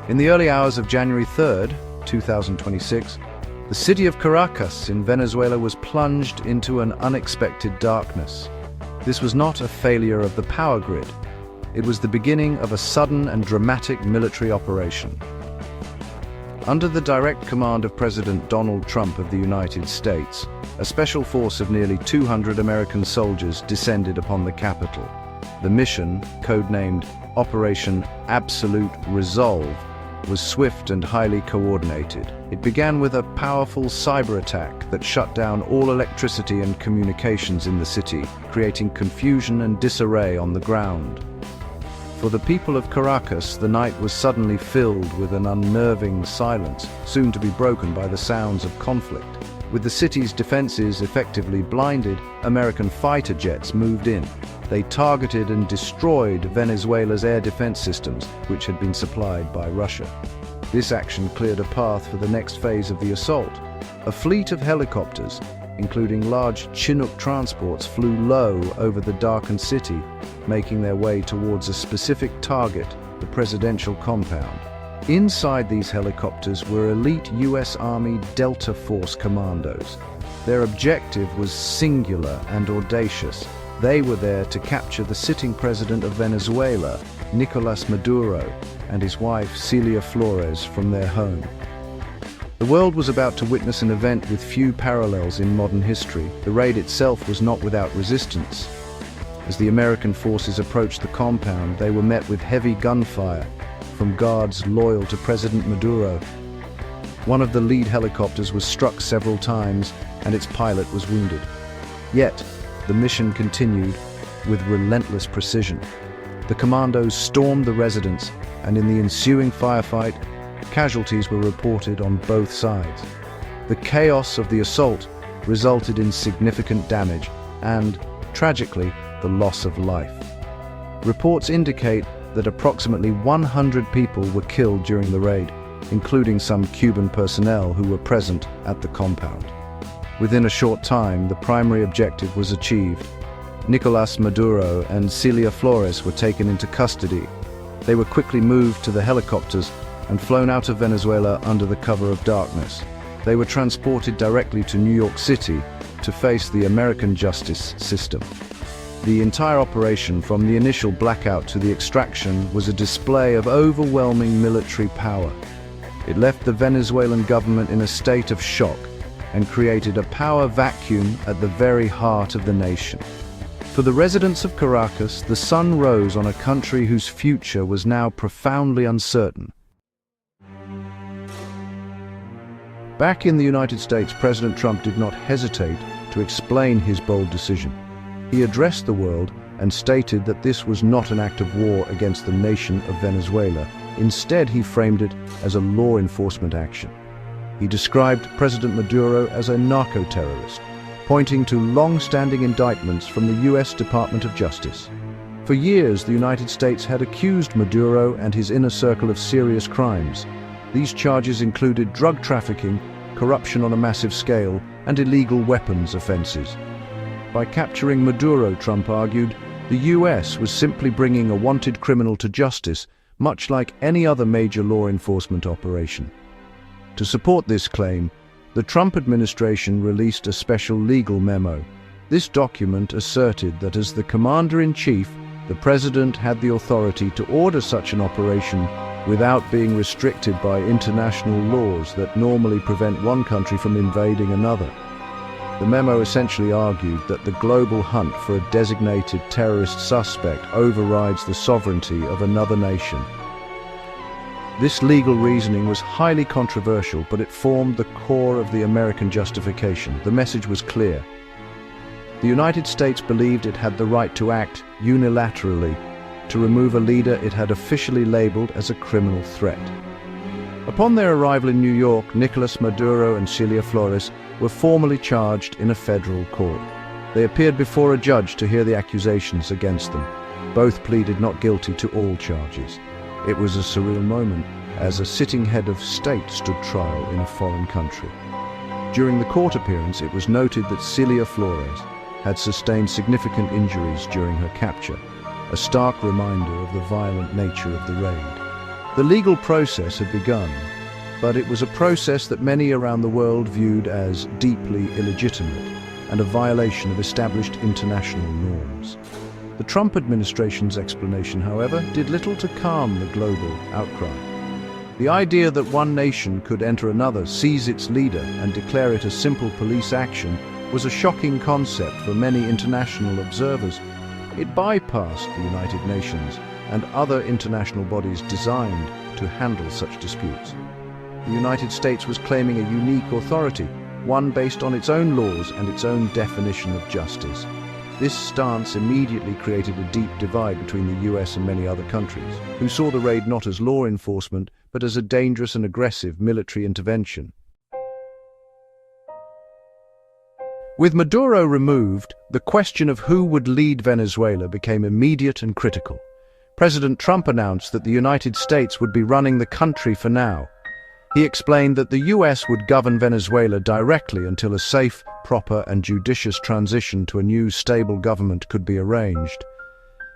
In the early hours of January 3rd, 2026, the city of Caracas in Venezuela was plunged into an unexpected darkness. This was not a failure of the power grid. It was the beginning of a sudden and dramatic military operation. Under the direct command of President Donald Trump of the United States, a special force of nearly 200 American soldiers descended upon the capital. The mission, codenamed Operation Absolute Resolve, was swift and highly coordinated. It began with a powerful cyber attack that shut down all electricity and communications in the city, creating confusion and disarray on the ground. For the people of Caracas, the night was suddenly filled with an unnerving silence, soon to be broken by the sounds of conflict. With the city's defenses effectively blinded, American fighter jets moved in. They targeted and destroyed Venezuela's air defense systems, which had been supplied by Russia. This action cleared a path for the next phase of the assault. A fleet of helicopters, including large Chinook transports, flew low over the darkened city, making their way towards a specific target, the presidential compound. Inside these helicopters were elite U.S. Army Delta Force commandos. Their objective was singular and audacious. They were there to capture the sitting president of Venezuela, Nicolas Maduro, and his wife Celia Flores from their home. The world was about to witness an event with few parallels in modern history. The raid itself was not without resistance. As the American forces approached the compound, they were met with heavy gunfire from guards loyal to President Maduro. One of the lead helicopters was struck several times, and its pilot was wounded. Yet, the mission continued with relentless precision. The commandos stormed the residence, and in the ensuing firefight, casualties were reported on both sides. The chaos of the assault resulted in significant damage and, tragically, the loss of life. Reports indicate that approximately 100 people were killed during the raid, including some Cuban personnel who were present at the compound. Within a short time, the primary objective was achieved. Nicolas Maduro and Celia Flores were taken into custody. They were quickly moved to the helicopters and flown out of Venezuela under the cover of darkness. They were transported directly to New York City to face the American justice system. The entire operation, from the initial blackout to the extraction, was a display of overwhelming military power. It left the Venezuelan government in a state of shock and created a power vacuum at the very heart of the nation. For the residents of Caracas, the sun rose on a country whose future was now profoundly uncertain. Back in the United States, President Trump did not hesitate to explain his bold decision. He addressed the world and stated that this was not an act of war against the nation of Venezuela. Instead, he framed it as a law enforcement action. He described President Maduro as a narco-terrorist, pointing to long-standing indictments from the U.S. Department of Justice. For years, the United States had accused Maduro and his inner circle of serious crimes. These charges included drug trafficking, corruption on a massive scale, and illegal weapons offenses. By capturing Maduro, Trump argued, the U.S. was simply bringing a wanted criminal to justice, much like any other major law enforcement operation. To support this claim, the Trump administration released a special legal memo. This document asserted that as the commander-in-chief, the president had the authority to order such an operation without being restricted by international laws that normally prevent one country from invading another. The memo essentially argued that the global hunt for a designated terrorist suspect overrides the sovereignty of another nation. This legal reasoning was highly controversial, but it formed the core of the American justification. The message was clear. The United States believed it had the right to act unilaterally to remove a leader it had officially labeled as a criminal threat. Upon their arrival in New York, Nicolas Maduro and Celia Flores were formally charged in a federal court. They appeared before a judge to hear the accusations against them. Both pleaded not guilty to all charges. It was a surreal moment as a sitting head of state stood trial in a foreign country. During the court appearance, it was noted that Celia Flores had sustained significant injuries during her capture, a stark reminder of the violent nature of the raid. The legal process had begun, but it was a process that many around the world viewed as deeply illegitimate and a violation of established international norms. The Trump administration's explanation, however, did little to calm the global outcry. The idea that one nation could enter another, seize its leader, and declare it a simple police action was a shocking concept for many international observers. It bypassed the United Nations and other international bodies designed to handle such disputes. The United States was claiming a unique authority, one based on its own laws and its own definition of justice. This stance immediately created a deep divide between the US and many other countries, who saw the raid not as law enforcement, but as a dangerous and aggressive military intervention. With Maduro removed, the question of who would lead Venezuela became immediate and critical. President Trump announced that the United States would be running the country for now. He explained that the US would govern Venezuela directly until a safe, proper and judicious transition to a new, stable government could be arranged.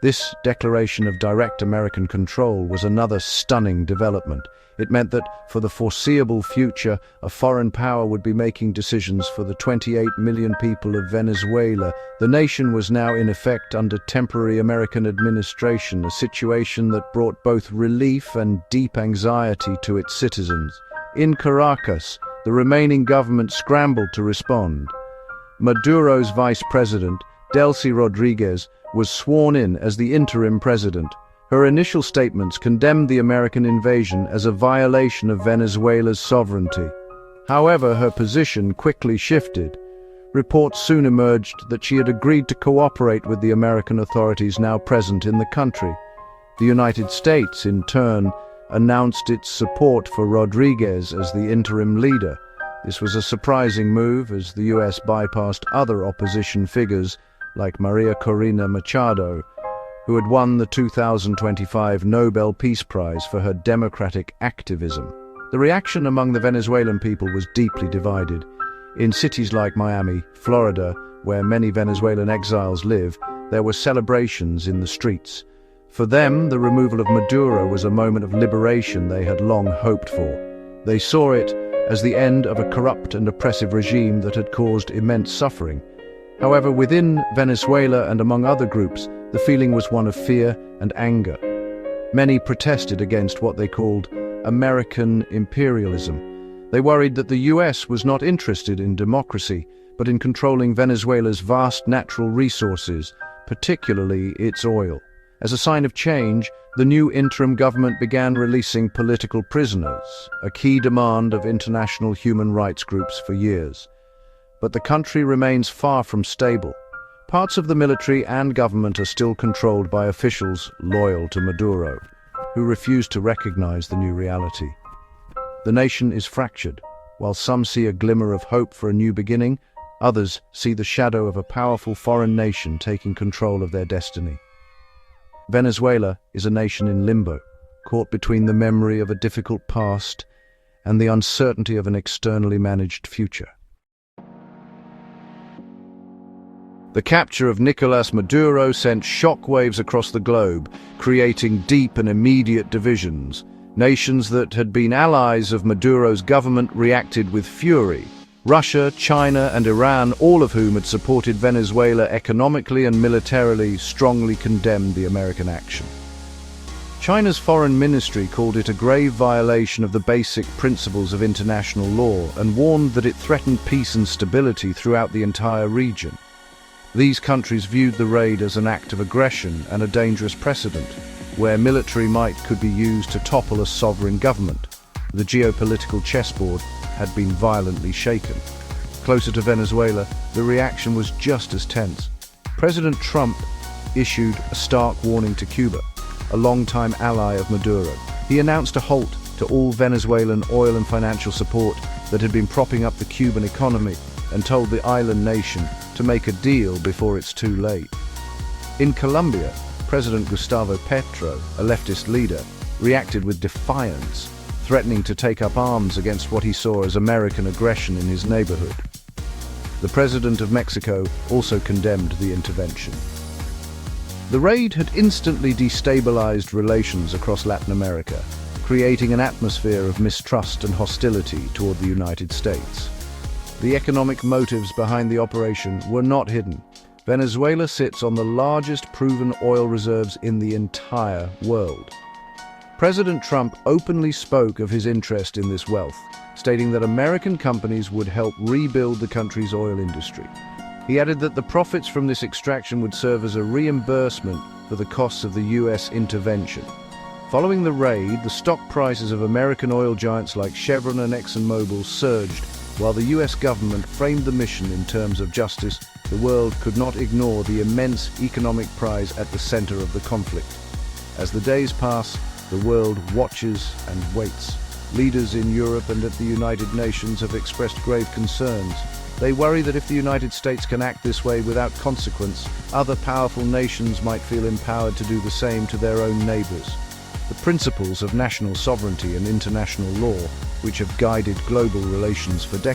This declaration of direct American control was another stunning development. It meant that, for the foreseeable future, a foreign power would be making decisions for the 28 million people of Venezuela. The nation was now in effect under temporary American administration, a situation that brought both relief and deep anxiety to its citizens. In Caracas, the remaining government scrambled to respond. Maduro's vice president, Delcy Rodriguez, was sworn in as the interim president. Her initial statements condemned the American invasion as a violation of Venezuela's sovereignty. However, her position quickly shifted. Reports soon emerged that she had agreed to cooperate with the American authorities now present in the country. The United States, in turn, announced its support for Rodriguez as the interim leader. This was a surprising move, as the US bypassed other opposition figures like Maria Corina Machado, who had won the 2025 Nobel Peace Prize for her democratic activism. The reaction among the Venezuelan people was deeply divided. In cities like Miami, Florida, where many Venezuelan exiles live, there were celebrations in the streets. For them, the removal of Maduro was a moment of liberation they had long hoped for. They saw it as the end of a corrupt and oppressive regime that had caused immense suffering. However, within Venezuela and among other groups, the feeling was one of fear and anger. Many protested against what they called American imperialism. They worried that the US was not interested in democracy, but in controlling Venezuela's vast natural resources, particularly its oil. As a sign of change, the new interim government began releasing political prisoners, a key demand of international human rights groups for years. But the country remains far from stable. Parts of the military and government are still controlled by officials loyal to Maduro, who refuse to recognize the new reality. The nation is fractured. While some see a glimmer of hope for a new beginning, others see the shadow of a powerful foreign nation taking control of their destiny. Venezuela is a nation in limbo, caught between the memory of a difficult past and the uncertainty of an externally managed future. The capture of Nicolás Maduro sent shockwaves across the globe, creating deep and immediate divisions. Nations that had been allies of Maduro's government reacted with fury. Russia, China, and Iran, all of whom had supported Venezuela economically and militarily, strongly condemned the American action. China's foreign ministry called it a grave violation of the basic principles of international law and warned that it threatened peace and stability throughout the entire region. These countries viewed the raid as an act of aggression and a dangerous precedent, where military might could be used to topple a sovereign government. The geopolitical chessboard had been violently shaken. Closer to Venezuela, the reaction was just as tense. President Trump issued a stark warning to Cuba, a longtime ally of Maduro. He announced a halt to all Venezuelan oil and financial support that had been propping up the Cuban economy and told the island nation to make a deal before it's too late. In Colombia, President Gustavo Petro, a leftist leader, reacted with defiance, threatening to take up arms against what he saw as American aggression in his neighborhood. The president of Mexico also condemned the intervention. The raid had instantly destabilized relations across Latin America. creating an atmosphere of mistrust and hostility toward the United States. The economic motives behind the operation were not hidden. Venezuela sits on the largest proven oil reserves in the entire world. President Trump openly spoke of his interest in this wealth, stating that American companies would help rebuild the country's oil industry. He added that the profits from this extraction would serve as a reimbursement for the costs of the U.S. intervention. Following the raid, the stock prices of American oil giants like Chevron and ExxonMobil surged. While the U.S. government framed the mission in terms of justice, the world could not ignore the immense economic prize at the center of the conflict. As the days pass, the world watches and waits. Leaders in Europe and at the United Nations have expressed grave concerns. They worry that if the United States can act this way without consequence, other powerful nations might feel empowered to do the same to their own neighbors. The principles of national sovereignty and international law, which have guided global relations for decades,